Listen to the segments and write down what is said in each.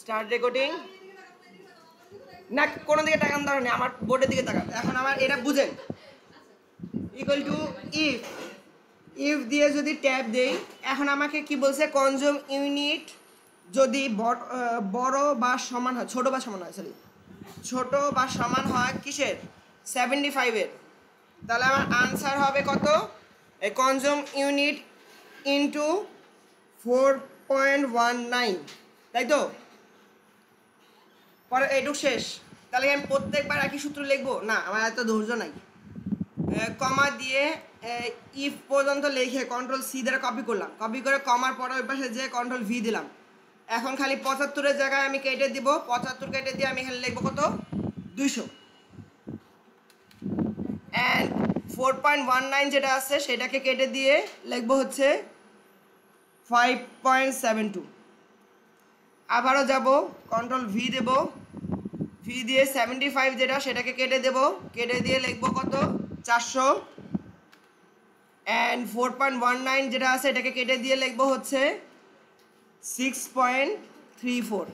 Start recording না, কোনো দিকে তাকান দরকার নেই, আমার বোর্ডের দিকে তাকান। এখন আমার এটা বুঝেন, ইকুয়াল টু ইফ দিয়ে যদি ট্যাব দেই, এখন আমাকে কি বলছে, কনজিউম ইউনিট যদি বড় বা সমান হয়, ছোট বা সমান হয়, সরি ছোট বা সমান হয় কিসের, 75-এর, তাহলে আমার আনসার হবে কত, কনজিউম ইউনিট ইন্টু 4.19, তাই তো? পরে এইটুকু শেষ। তাহলে আমি প্রত্যেকবার একই সূত্র লিখবো না, আমার এত ধৈর্য নাই। কমা দিয়ে ইফ পর্যন্ত লিখে কন্ট্রোল সি দ্বারা কপি করলাম, কপি করে কমার পরে ওই পাশে যে কন্ট্রোল ভি দিলাম। এখন খালি 75-এর জায়গায় আমি কেটে দিব, 75 কেটে দিয়ে আমি এখানে লিখবো কত, 200। অ্যান্ড 4.19 যেটা আছে সেটাকে কেটে দিয়ে লিখবো হচ্ছে 5.72। আবারও যাব, কন্ট্রোল ভি দেব, ভি দিয়ে 75 যেটা সেটাকে কেটে দেব, কেটে দিয়ে লিখবো কত, 400। অ্যান্ড 4.19 যেটা আছে এটাকে কেটে দিয়ে লিখবো হচ্ছে 6.34।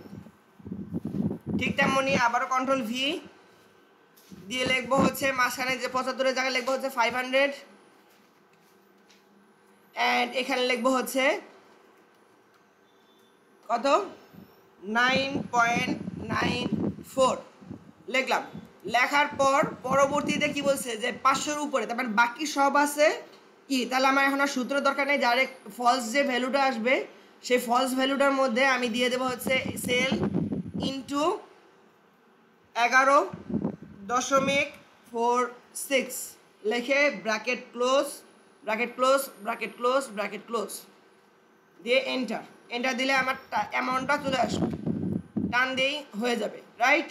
ঠিক তেমনই আবারও কন্ট্রোল ভি দিয়ে লিখবো হচ্ছে মাঝখানে যে 75-এর জায়গায় লিখবো হচ্ছে 500। অ্যান্ড এখানে লিখবো হচ্ছে কত, 9.94 লিখলাম। লেখার পর পরবর্তীতে কি বলছে যে 500-এর উপরে, তারপর বাকি সব আছে কি, তাহলে আমার এখন আর সূত্র দরকার নেই, ডাইরেক্ট ফলস যে ভ্যালুটা আসবে সেই ফলস ভ্যালুটার মধ্যে আমি দিয়ে দেবো হচ্ছে সেল ইন্টু 11.46 লিখে bracket close, bracket close, bracket close, bracket close দিয়ে এন্টার। এন্টার দিলে আমার অ্যামাউন্টটা চলে আসবে, টান দিয়েই হয়ে যাবে, রাইট?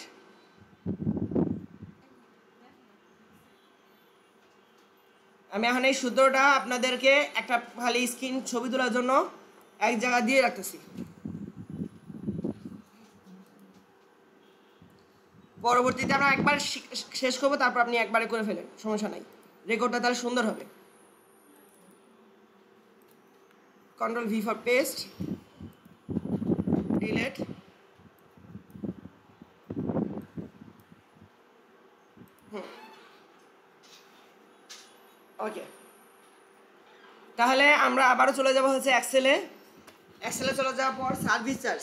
আমি এখন এই সূত্রটা আপনাদেরকে একটা খালি স্ক্রিন ছবি তোলার জন্য এক জায়গা দিয়ে রাখতেছি। পরবর্তীতে আমরা একবার শেষ করবো, তারপর আপনি একবারে করে ফেলেন, সমস্যা নাই, রেকর্ডটা তাহলে সুন্দর হবে। Control V for paste, delete, okay. তাহলে আমরা আবারও চলে যাব হচ্ছে এক্সেলে। এক্সেলে চলে যাওয়ার পর সার্ভিস চার্জ,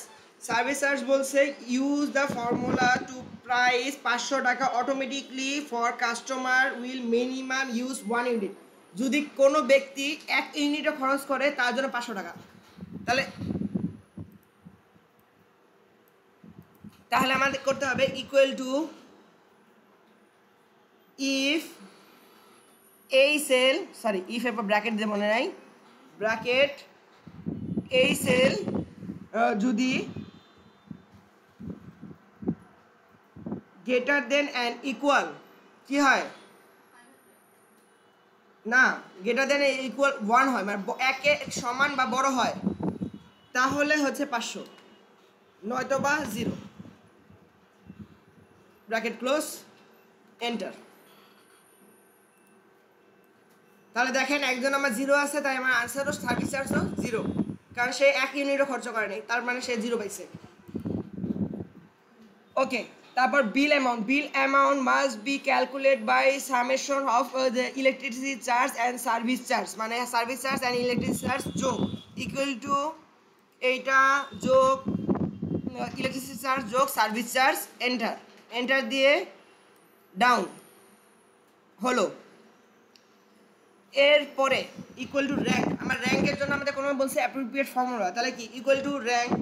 সার্ভিস চার্জ বলছে use the formula to price 500 টাকা automatically for customer will minimum use 1 unit. যদি কোনো ব্যক্তি 1 ইউনিটও খরচ করে তার জন্য 500 টাকা। তাহলে আমাদের করতে হবে ইকুয়াল টু ইফ এই সেল, সরি ইফ এর পর ব্র্যাকেট দিয়ে মনে নাই, ব্র্যাকেট এই সেল যদি গ্রেটার দেন অ্যান্ড ইকুয়াল কি হয় না, গ্রেটার দেন ইকুয়াল 1 হয়, মানে 1 সমান বা বড় হয়, তাহলে হচ্ছে 500, নয়তো বা 0, ব্র্যাকেট ক্লোজ, এন্টার। তাহলে দেখেন একজন আমার 0 আছে, তাই আমার আনসারও সার্ভিস চার্জও 0, কারণ সে 1 ইউনিটও খরচ করেনি, তার মানে সে 0 পাইছে। ওকে, তারপর bill amount must be calculate by summation of the electricity charge and service charge, মানে service charge and electricity charge যোগ ইকুয়াল টু এইটা যোগ ইলেকট্রিসিটি চার্জ যোগ সার্ভিস চার্জ, এন্টার। এন্টার দিয়ে ডাউন হলো। এরপরে ইকুয়াল টু র্যাঙ্ক, আমার র্যাঙ্কের জন্য আমাদের কোনো বলছে অ্যাপ্রোপ্রিয়েট ফর্মুলা, তাহলে কি ইকুয়াল টু র্যাঙ্ক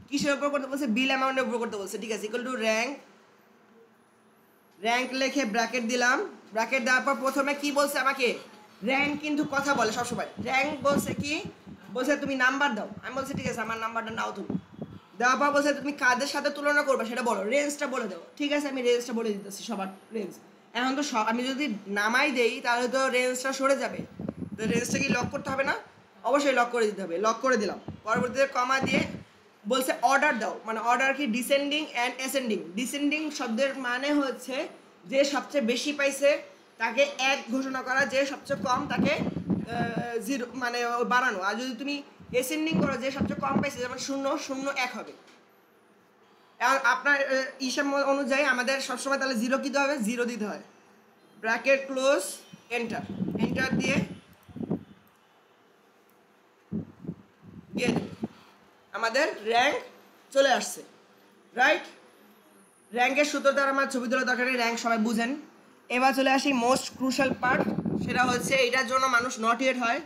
কিসের উপর করতে বলছে, বিল অ্যামাউন্টের উপর করতে বলছে, ঠিক আছে। ইকুয়াল টু র্যাঙ্ক লিখে ব্র্যাকেট দিলাম, ব্র্যাকেট দেওয়ার পর প্রথমে কি বলছে আমাকে, র্যাঙ্ক কিন্তু কথা বলে সবসময়, র্যাঙ্ক বলছে কি, বলছে তুমি নাম্বার দাও, আমি বলছি ঠিক আছে আমার নাম্বারটা নাও তুমি, দেওয়ার পর বলছে তুমি কাদের সাথে তুলনা করবে সেটা বলো, রেঞ্জটা বলে দাও, ঠিক আছে আমি রেঞ্জটা বলে দিতেছি, সবার রেঞ্জ। এখন তো আমি যদি নামাই দেই তাহলে তো রেঞ্জটা সরে যাবে, তো রেঞ্জটা কি লক করতে হবে না, অবশ্যই লক করে দিতে হবে, লক করে দিলাম। পরবর্তীতে কমা দিয়ে বলছে অর্ডার দাও, মানে অর্ডার কি ডিসেন্ডিং অ্যান্ড অ্যাসেন্ডিং। ডিসেন্ডিং শব্দের মানে হচ্ছে যে সবচেয়ে বেশি পাইছে তাকে 1 ঘোষণা করা, যে সবচেয়ে কম তাকে 0 মানে বাড়ানো। আর যদি তুমি অ্যাসেন্ডিং করো, যে সবচেয়ে কম পাইছে যেমন 0, 0, 1 হবে। এখন আপনার হিসাব অনুযায়ী আমাদের সবসময় তাহলে 0 কি দিতে হবে, 0 দিতে হয়। ব্র্যাকেট ক্লোজ, এন্টার, এন্টার দিয়ে আমাদের র্যাঙ্ক চলে আসছে, রাইট। র্যাঙ্কের সূত্র দ্বারা আমার ছবি তোলা দরকার নেই, র্যাঙ্ক সবাই বুঝেন। এবার চলে আসি মোস্ট ক্রুশাল পার্ট, সেটা হচ্ছে এটার জন্য মানুষ নট ইয়েট হয়,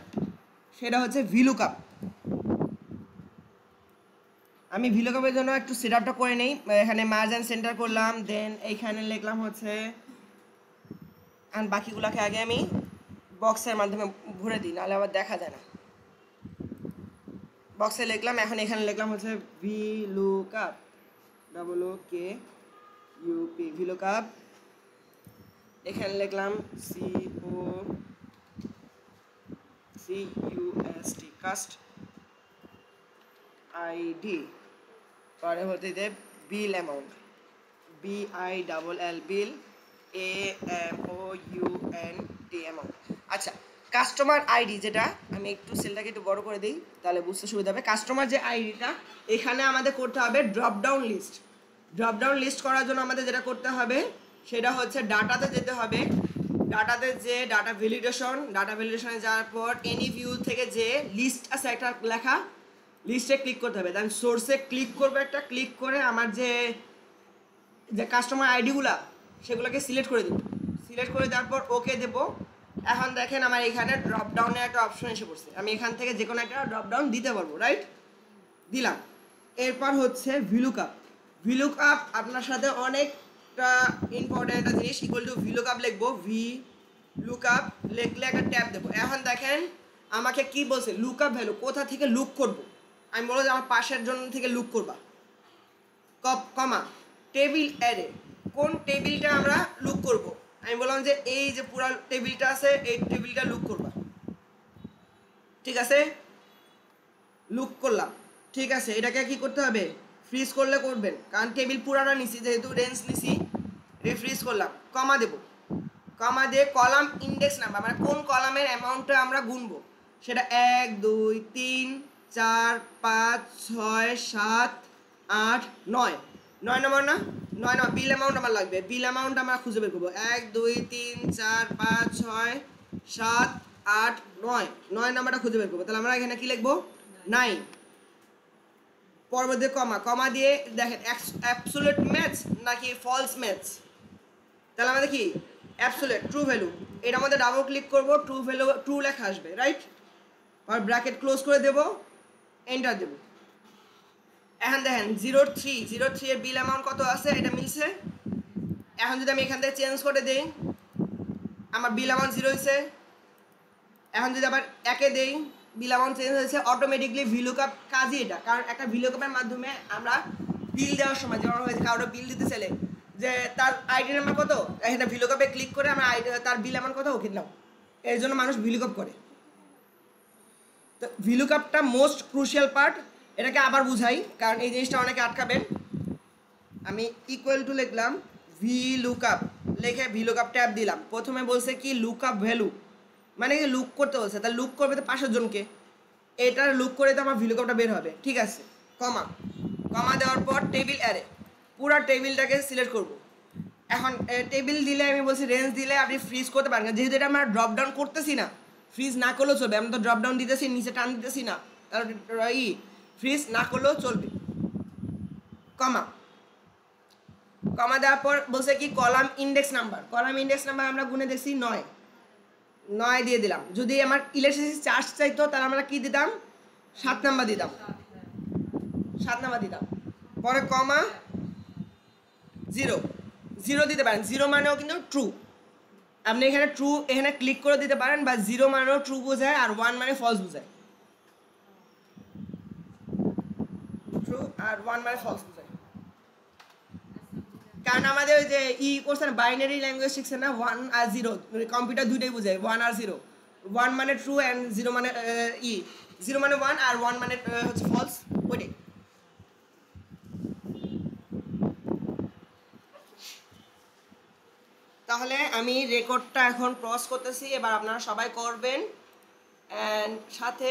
সেটা হচ্ছে ভিলুকআপ। আমি ভিলুকআপের জন্য একটু সেট আপটা করে নেই। এখানে মার্জিন সেন্টার করলাম, দেন এইখানে লিখলাম হচ্ছে, আর বাকিগুলোকে আগে আমি বক্সের মাধ্যমে ভরে দিই, নাহলে আবার দেখা যায় না। বক্সে লিখলাম, এখন এখানে লিখলাম হচ্ছে ভিলুকআপ, WOKUP, ভিলুকআপ। এখানে লিখলাম CUST, কাস্ট আইডি, পরে হতে দে বিল অ্যামাউন্ট, BILL, বিল, AMOUNT, অ্যামাউন্ট। আচ্ছা, কাস্টমার আইডি যেটা, আমি একটু সেলটাকে একটু বড় করে দিই তাহলে বুঝতে সুবিধা হবে। কাস্টমার যে আইডিটা, এখানে আমাদের করতে হবে drop down list. Drop down list করার জন্য আমাদের যেটা করতে হবে সেটা হচ্ছে ডাটাতে যেতে হবে। ডাটাতে যে ডাটা ভ্যালিডেশনে যাওয়ার পর এনি ভিউ থেকে যে লিস্ট আছে একটা লেখা, লিস্টে ক্লিক করতে হবে। দেন সোর্সে ক্লিক করবে, একটা ক্লিক করে আমার যে কাস্টমার আইডিগুলা সেগুলোকে সিলেক্ট করে দেবো। সিলেক্ট করে দেওয়ার পর ওকে দেবো। এখন দেখেন আমার এখানে ড্রপ ডাউনের একটা অপশন এসে পড়ছে, আমি এখান থেকে যে কোনো একটা ড্রপ ডাউন দিতে পারবো, রাইট। দিলাম। এরপর হচ্ছে ভিলুকআপ। ভিলুকআপ আপনার সাথে অনেকটা ইম্পর্টেন্ট একটা জিনিস, ইকুয়াল টু ভিলুকআপ লিখবো, VLOOKUP লিখলে একটা ট্যাব দেবো। এখন দেখেন আমাকে কি বলছে, লুকআপ ভ্যালু কোথা থেকে লুক করব। আমি বলবো যে আমার পাশের জন্য থেকে লুক করবা, কমা টেবিল অ্যারে, কোন টেবিলটা আমরা লুক করব। আমি বললাম যে এই যে পুরো টেবিলটা আছে এই টেবিলটা লুক করবা, ঠিক আছে। লুক করলাম, ঠিক আছে। এটাকে কি করতে হবে, ফ্রিজ করলে করবেন, কারণ টেবিল পুরাটা নিছি, যেহেতু রেঞ্জ নিছি, রিফ্রিজ করলাম। কমা দেব, কমা দিয়ে কলাম ইন্ডেক্স নাম্বার, মানে কোন কলামের অ্যামাউন্টটা আমরা গুনবো, সেটা 1 2 3 4 5 6 7 8 9, 9 নম্বর না, 9 নম্বর বিল অ্যামাউন্ট আমার লাগবে। বিল অ্যামাউন্ট আমরা খুঁজে বের করবো, 1 2 3 4 5 6 7 8 9, 9 নাম্বারটা খুঁজে বের করবো। তাহলে আমরা এখানে কি লিখবো, 9। পরবর্তী কমা, কমা দিয়ে দেখেন অ্যাবসোলিউট ম্যাচ নাকি ফলস ম্যাচ, তাহলে আমাদের কি অ্যাবসোলিউট ট্রু ভ্যালু, এটা আমাদের ডাবল ক্লিক করবো, ট্রু ভ্যালু ট্রু লেখা আসবে, রাইট। আর ব্র্যাকেট ক্লোজ করে দেবো, এন্টার দেবো। এখন দেখেন 03 এর বিল অ্যামাউন্ট কত আছে, এটা মিলছে। এখন যদি আমি এখান থেকে চেঞ্জ করে দিই, আমার বিল অ্যামাউন্ট 0 হয়েছে। এখন যদি আবার একে দেই, বিল অ্যামাউন্ট চেঞ্জ হয়েছে। অটোমেটিকলি ভিলুকআপ কাজই এটা, কারণ একটা ভিলুকআপের মাধ্যমে আমরা বিল দেওয়ার সময়, যেমন হয়েছে কারোর বিল দিতে চাইলে যে তার আইডি নাম্বার কত, এখানে ভিলুকআপে ক্লিক করে আমরা তার বিল অ্যামাউন্ট কত ওকে নাও, এর জন্য মানুষ ভিলুকআপ করে। তো ভিলুকআপটা মোস্ট ক্রুশিয়াল পার্ট, এটাকে আবার বুঝাই কারণ এই জিনিসটা অনেকে আটকাবেন। আমি ইকুয়াল টু লিখলাম VLOOKUP, লিখে VLOOKUP ট্যাব দিলাম। প্রথমে বলছে কি লুকআপ ভ্যালু, মানে কি লুক করতে বলছে, তাহলে লুক করবে তো পাশের জনকে, এটার লুক করে তো আমার VLOOKUPটা বের হবে, ঠিক আছে। কমা, কমা দেওয়ার পর টেবিল অ্যারে, পুরো টেবিলটাকে সিলেক্ট করব। এখন টেবিল দিলে আমি বলছি রেঞ্জ দিলে আপনি ফ্রিজ করতে পারেন না, যেহেতু এটা আমরা ড্রপ ডাউন করতেছি না, ফ্রিজ না করলেও চলবে। আমরা তো ড্রপ ডাউন দিতেছি, নিচে টান দিতেছি না, তাহলে ফ্রিজ না করলেও চলবে। কমা, কমা দেওয়ার পর বলছে কি column index number, column index number আমরা গুনে দেখছি 9, 9 দিয়ে দিলাম। যদি আমার ইলেকট্রিসিটি চার্জ চাইতো তাহলে আমরা কি দিতাম, 7 নাম্বার দিতাম, 7 নাম্বার দিতাম। পরে কমা 0, 0 দিতে পারেন, 0 মানেও কিন্তু ট্রু। আপনি এখানে ট্রু এখানে ক্লিক করে দিতে পারেন, বা 0 মানেও ট্রু বোঝায় আর 1 মানে ফলস বোঝায়, ট্রু আর 1 মানে ফলস বোঝায়। কারণ আমাদের ওই যে কোর্স না, বাইনারি ল্যাঙ্গুয়েজ শিখছে না, 1 আর 0, কম্পিউটার দুইটাই বোঝায়, 1 আর 0। 1 মানে ট্রু অ্যান্ড 0 মানে 0 মানে 1 আর 1 মানে হচ্ছে ফলস, ওইটাই। তাহলে আমি রেকর্ডটা এখন ক্রস করতেছি, এবার আপনারা সবাই করবেন, অ্যান্ড সাথে